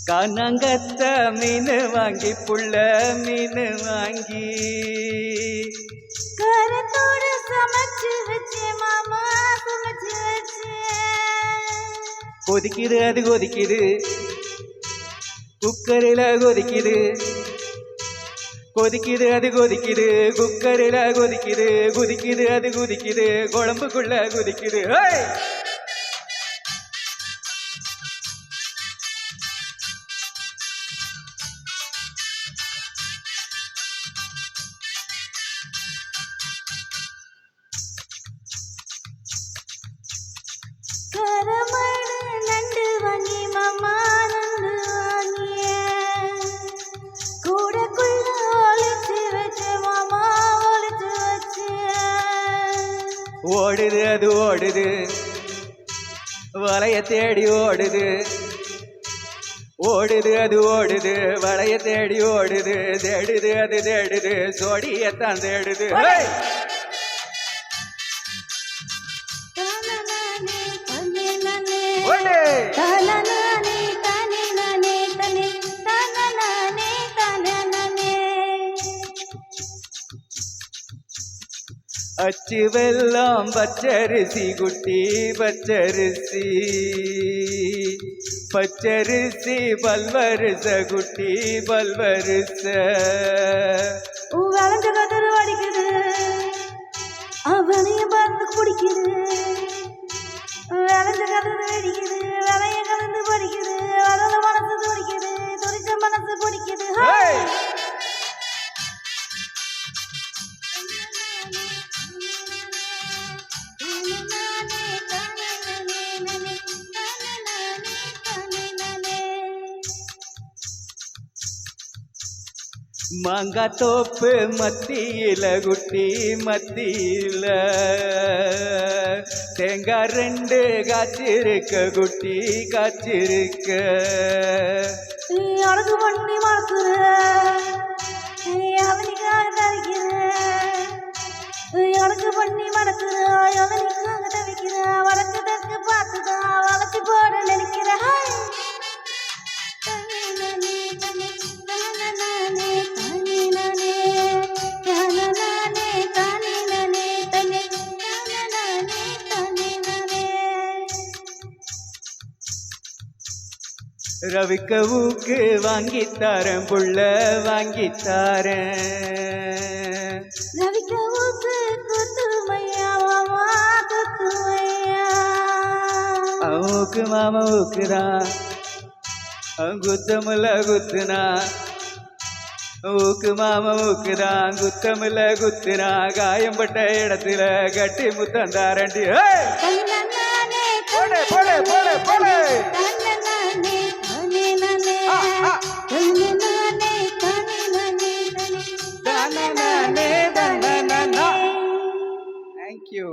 கானங்கத்த மீன் வாங்கி புள்ள மீன் வாங்கி கரத்தோடு சமைச்சு வச்சு மாமா சமைச்சு வச்சு கொதிக்குது அது கொதிக்குது குக்கரில் கொதிக்குது கொதிக்குது அது கொதிக்குது குக்கரில் கொதிக்குது குதிக்குது அது குதிக்குது குழம்புக்குள்ள குதிக்குது கரமண நண்டு வாங்கி மாமா நண்டு வாங்கிய கூடக்குள்ள ஒளிச்சு வச்சு மாமா ஒளிச்சு வச்சு ஓடுது அது ஓடுது வலைய தேடி ஓடுது ஓடுது அது ஓடுது வளைய தேடி ஓடுது தேடுது அது தேடுது சோடியத்தான் தேடுது அச்சு வெல்லம் பச்சரிசி குட்டி பச்சரிசி பச்சரிசி பல்வரிச குட்டி பல்வரிச விளைஞ்ச கதறு அடிக்குது அவனைய பார்த்து பிடிக்குது விளைஞ்ச கதறு அடிக்குது விளைய கலந்து படிக்குது வளர மனசு துடிக்குது துடிச்ச மனசு பிடிக்குது மாங்காய் தோப்பு மத்தியில குட்டி மத்தியில தேங்காய் ரெண்டு காய்ச்சிருக்க குட்டி காய்ச்சிருக்க அழகு பண்ணி மறக்குற அவனுக்காக தவிக்கிற அழகு பண்ணி மறக்குற அவனுக்காக தவிக்கிற வழக்கு தெற்கு பார்த்துதான் வளர்ச்சி போட நினைக்கிற ரவிக்கவுக்கு வாங்கித்தாரன் புள்ள வாங்கித்தாரன் ரவிக்கவுக்கு குத்துமையா மாமா குத்துமையா அவனுக்கு மாமாவுக்கு தான் குத்தமுல குத்துனா ஊக்கு மாமாவுக்கு தான் குத்தமுல குத்துனா காயம்பட்ட இடத்துல கட்டி முத்தம் தாரண்டி போடு போடு போடு போடு Thank you.